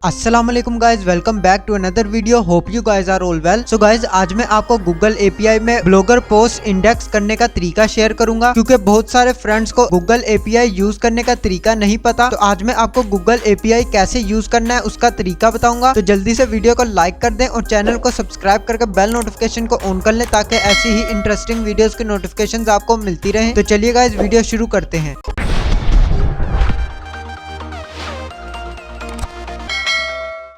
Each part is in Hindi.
अस्सलाम वालेकुम guys, welcome back to another video. Hope you guys are all well. So guys आज मैं आपको गूगल एपीआई में ब्लॉगर पोस्ट इंडेक्स करने का तरीका शेयर करूंगा, क्योंकि बहुत सारे फ्रेंड्स को गूगल एपीआई यूज करने का तरीका नहीं पता। तो आज मैं आपको गूगल एपीआई कैसे यूज करना है उसका तरीका बताऊंगा। तो जल्दी से वीडियो को लाइक कर दें और चैनल को सब्सक्राइब करके बेल नोटिफिकेशन को ऑन कर लें, ताकि ऐसी ही इंटरेस्टिंग वीडियोस की नोटिफिकेशन आपको मिलती रहे। तो चलिए गाइज वीडियो शुरू करते हैं।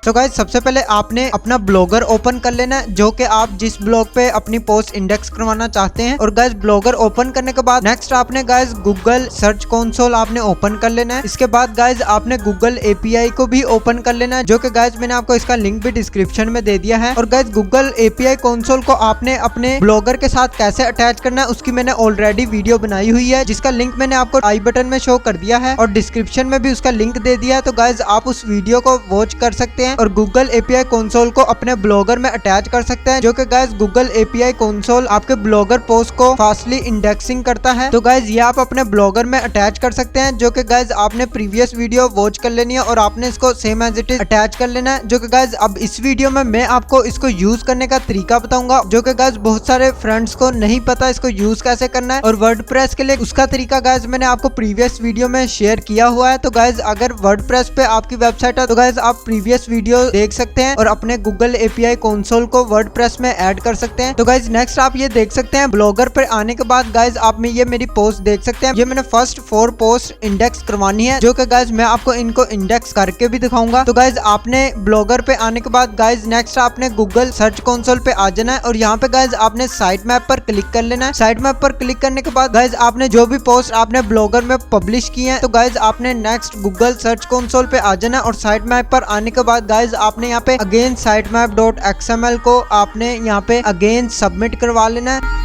तो गाइज सबसे पहले आपने अपना ब्लॉगर ओपन कर लेना है, जो कि आप जिस ब्लॉग पे अपनी पोस्ट इंडेक्स करवाना चाहते हैं। और गाइज ब्लॉगर ओपन करने के बाद नेक्स्ट आपने गाइज गूगल सर्च कंसोल आपने ओपन कर लेना है। इसके बाद गाइज आपने गूगल एपीआई को भी ओपन कर लेना है, जो कि गाइज मैंने आपको इसका लिंक भी डिस्क्रिप्शन में दे दिया है। और गाइज गूगल एपीआई कंसोल को आपने अपने ब्लॉगर के साथ कैसे अटैच करना है उसकी मैंने ऑलरेडी वीडियो बनाई हुई है, जिसका लिंक मैंने आपको आई बटन में शो कर दिया है और डिस्क्रिप्शन में भी उसका लिंक दे दिया है। तो गाइज आप उस वीडियो को वॉच कर सकते हैं और गूगल एपीआई कंसोल को अपने ब्लॉगर में अटैच कर सकते हैं, जो कि गाइज गूगल एपीआई कंसोल आपके ब्लॉगर पोस्ट को फास्टली इंडेक्सिंग करता है। तो गाइज ये आप अपने ब्लॉगर में अटैच कर सकते हैं, जो कि गाइज आपने प्रीवियस वीडियो वॉच कर लेनी है और आपने इसको same as it is attach कर लेना है। जो कि गाइज अब इस वीडियो में मैं आपको इसको यूज करने का तरीका बताऊंगा, जो कि गाइज बहुत सारे फ्रेंड्स को नहीं पता इसको यूज कैसे करना है। और वर्डप्रेस के लिए उसका तरीका गाइज मैंने आपको प्रीवियस वीडियो में शेयर किया हुआ है। तो गाइज अगर वर्डप्रेस पे आपकी वेबसाइट है तो गाइज आप प्रीवियस वीडियो देख सकते हैं और अपने गूगल एपीआई कंसोल को वर्डप्रेस में ऐड कर सकते हैं। तो गाइज नेक्स्ट आप ये देख सकते हैं, ब्लॉगर पर आने के बाद गाइज आप में ये मेरी पोस्ट देख सकते हैं। ये मैंने फर्स्ट 4 पोस्ट इंडेक्स करवानी है, जो कि गाइज मैं आपको इनको इंडेक्स करके भी दिखाऊंगा। तो गाइज आपने ब्लॉगर पे आने के बाद गाइज नेक्स्ट आपने गूगल सर्च कंसोल पे आ जाना है और यहाँ पे गाइज आपने साइट मैप पर क्लिक कर लेना है। साइट मैप पर क्लिक करने के बाद गाइज आपने जो भी पोस्ट आपने ब्लॉगर में पब्लिश की है, तो गाइज आपने नेक्स्ट गूगल सर्च कंसोल पे आ जाना है और साइट मैप पर आने के बाद गाइज आपने यहाँ पे अगेन sitemap.xml को आपने यहाँ पे अगेन सबमिट करवा लेना है।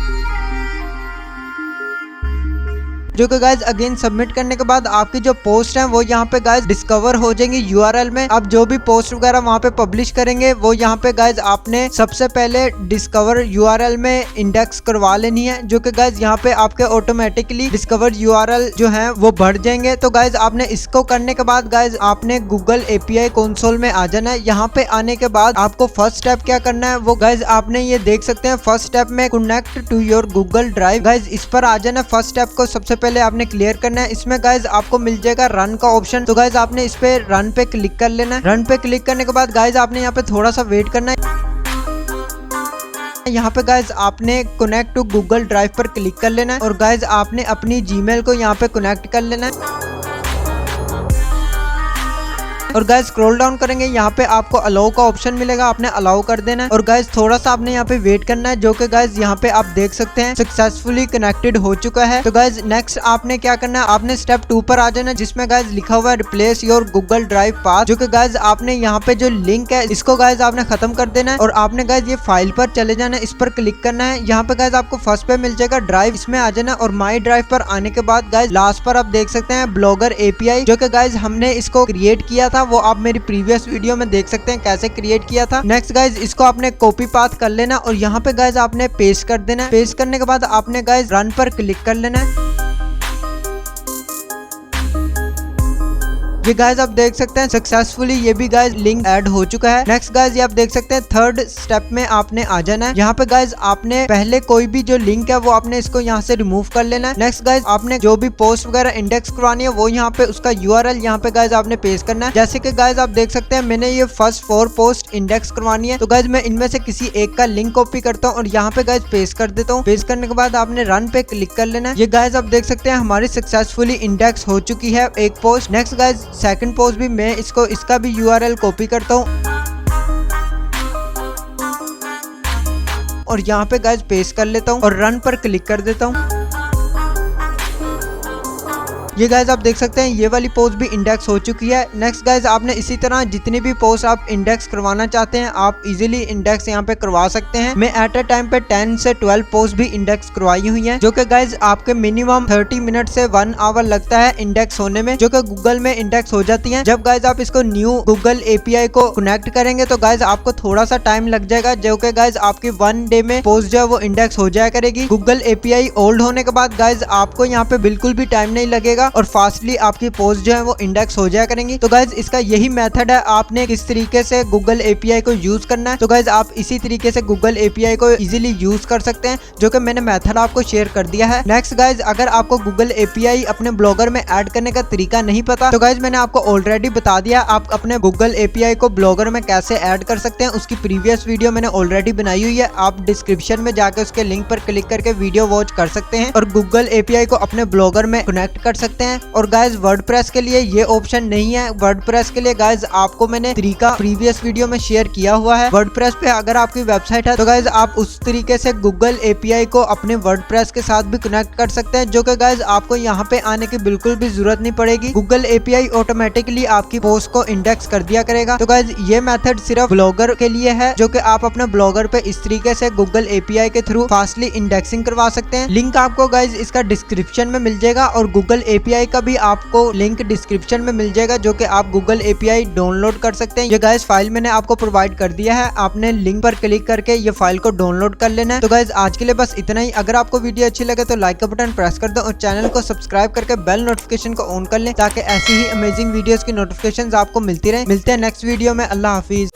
जो कि गाइज अगेन सबमिट करने के बाद आपकी जो पोस्ट है वो यहाँ पे गाइज डिस्कवर हो जाएंगी यूआरएल में। अब जो भी पोस्ट वगैरह वहाँ पे पब्लिश करेंगे वो यहाँ पे गाइज आपने सबसे पहले डिस्कवर यूआरएल में इंडेक्स करवा लेनी है, जो कि गाइज यहाँ पे आपके ऑटोमेटिकली डिस्कवर यूआरएल जो है वो बढ़ जाएंगे। तो गाइज आपने इसको करने के बाद गाइज आपने गूगल एपीआई कंसोल में आ जाना है। यहाँ पे आने के बाद आपको फर्स्ट स्टेप क्या करना है वो गाइज आपने ये देख सकते हैं। फर्स्ट स्टेप में connect to your Google drive, guys इस पर आ जाना। फर्स्ट स्टेप को सबसे पहले आपने क्लियर करना है। इसमें गाइज आपको मिल जाएगा रन का ऑप्शन, तो गाइज आपने इस पे रन पे क्लिक कर लेना है। रन पे क्लिक करने के बाद गाइज आपने यहाँ पे थोड़ा सा वेट करना है। यहाँ पे गाइज आपने कनेक्ट टू गूगल ड्राइव पर क्लिक कर लेना है और गाइज आपने अपनी जीमेल को यहाँ पे कनेक्ट कर लेना है। और गाइज स्क्रॉल डाउन करेंगे, यहाँ पे आपको अलाउ का ऑप्शन मिलेगा, आपने अलाउ कर देना है। और गाइज थोड़ा सा आपने यहाँ पे वेट करना है, जो कि गाइज यहाँ पे आप देख सकते हैं सक्सेसफुली कनेक्टेड हो चुका है। तो गाइज नेक्स्ट आपने क्या करना है, आपने स्टेप 2 पर आ जाना, जिसमें गाइज लिखा हुआ है replace your Google drive path, जो कि गाइज आपने यहाँ पे जो लिंक है इसको गाइज आपने खत्म कर देना है और आपने गाइज ये फाइल पर चले जाना है, इस पर क्लिक करना है। यहाँ पे गाइज आपको फर्स्ट पे मिल जाएगा ड्राइव, इसमें आ जाना और माई ड्राइव पर आने के बाद गाइज लास्ट पर आप देख सकते हैं ब्लॉगर एपीआई, जो कि गाइज हमने इसको क्रिएट किया था, वो आप मेरी प्रीवियस वीडियो में देख सकते हैं कैसे क्रिएट किया था। नेक्स्ट गाइज इसको आपने कॉपी पाथ कर लेना और यहाँ पे गाइज आपने पेस्ट कर देना। पेस्ट करने के बाद आपने गाइज रन पर क्लिक कर लेना है। ये गाइज आप देख सकते हैं सक्सेसफुली ये भी गाइज लिंक ऐड हो चुका है। नेक्स्ट गाइज ये आप देख सकते हैं थर्ड स्टेप में आपने आ जाना है। यहाँ पे गाइज आपने पहले कोई भी जो लिंक है वो आपने इसको यहाँ से रिमूव कर लेना है। नेक्स्ट गाइज आपने जो भी पोस्ट वगैरह इंडेक्स करवानी है वो यहाँ पे उसका यूआरएल यहाँ पे गाइज आपने पेस्ट करना है। जैसे कि गाइज आप देख सकते हैं मैंने ये फर्स्ट 4 पोस्ट इंडेक्स करवानी है, तो गाइज मैं इनमें से किसी एक का लिंक कॉपी करता हूँ और यहाँ पे गाइज पेस्ट कर देता हूँ। पेस्ट करने के बाद आपने रन पे क्लिक कर लेना है। ये गाइज आप देख सकते हैं हमारी सक्सेसफुली इंडेक्स हो चुकी है एक post. Next guys second post भी मैं इसका भी यूआरएल कॉपी करता हूँ और यहाँ पे गाइज पेस्ट कर लेता हूँ और रन पर क्लिक कर देता हूँ। ये गाइज आप देख सकते हैं ये वाली पोस्ट भी इंडेक्स हो चुकी है। नेक्स्ट गाइज आपने इसी तरह जितनी भी पोस्ट आप इंडेक्स करवाना चाहते हैं आप इजीली इंडेक्स यहाँ पे करवा सकते हैं। मैं एट अ टाइम पे 10 से 12 पोस्ट भी इंडेक्स करवाई हुई हैं, जो कि गाइज आपके मिनिमम 30 मिनट से 1 आवर लगता है इंडेक्स होने में, जो कि गूगल में इंडेक्स हो जाती है। जब गाइज आप इसको न्यू गूगल एपीआई को कनेक्ट करेंगे तो गाइज आपको थोड़ा सा टाइम लग जाएगा, जो कि गाइज आपकी 1 डे में पोस्ट जो है वो इंडेक्स हो जाया करेगी। गूगल एपीआई ओल्ड होने के बाद गाइज आपको यहाँ पे बिल्कुल भी टाइम नहीं लगेगा। जाएगा और फास्टली आपकी पोस्ट जो है वो इंडेक्स हो जाया करेंगी। तो गाइज इसका यही मेथड है, आपने किस तरीके से गूगल एपीआई को यूज करना है। तो गाइज आप इसी तरीके से गूगल एपीआई को इजीली यूज कर सकते हैं, जो कि मैंने मेथड आपको शेयर कर दिया है। नेक्स्ट गाइज, अगर आपको गूगल एपीआई अपने ब्लॉगर में ऐड करने का तरीका नहीं पता तो गाइज मैंने आपको ऑलरेडी बता दिया, आप अपने गूगल एपीआई को ब्लॉगर में कैसे ऐड कर सकते हैं। उसकी प्रीवियस वीडियो मैंने ऑलरेडी बनाई हुई है, आप डिस्क्रिप्शन में जाकर उसके लिंक पर क्लिक करके वीडियो वॉच कर सकते हैं और गूगल एपीआई को अपने ब्लॉगर में कनेक्ट कर सकते हैं। और गाइज वर्डप्रेस के लिए ये ऑप्शन नहीं है। वर्डप्रेस के लिए गाइज आपको मैंने तरीका प्रीवियस वीडियो में शेयर किया हुआ है। वर्डप्रेस पे अगर आपकी वेबसाइट है तो गाइज आप उस तरीके से गूगल एपीआई को अपने वर्डप्रेस के साथ भी कनेक्ट कर सकते हैं, जो कि गाइज आपको यहाँ पे आने की बिल्कुल भी जरूरत नहीं पड़ेगी। गूगल एपीआई ऑटोमेटिकली आपकी पोस्ट को इंडेक्स कर दिया करेगा। तो गाइज ये मेथड सिर्फ ब्लॉगर के लिए है, जो कि आप अपने ब्लॉगर पे इस तरीके से गूगल एपीआई के थ्रू फास्टली इंडेक्सिंग करवा सकते हैं। लिंक आपको गाइज इसका डिस्क्रिप्शन में मिल जाएगा और गूगल एपीआई का भी आपको लिंक डिस्क्रिप्शन में मिल जाएगा, जो कि आप गूगल एपीआई डाउनलोड कर सकते हैं। ये गाइज फाइल मैंने आपको प्रोवाइड कर दिया है, आपने लिंक पर क्लिक करके ये फाइल को डाउनलोड कर लेना है। तो गाइज आज के लिए बस इतना ही। अगर आपको वीडियो अच्छी लगे तो लाइक का बटन प्रेस कर दो और चैनल को सब्सक्राइब करके बेल नोटिफिकेशन को ऑन कर लें, ताकि ऐसी ही अमेजिंग वीडियोस की नोटिफिकेशंस आपको मिलती रहे। मिलते हैं नेक्स्ट वीडियो में। अल्लाह हाफिज।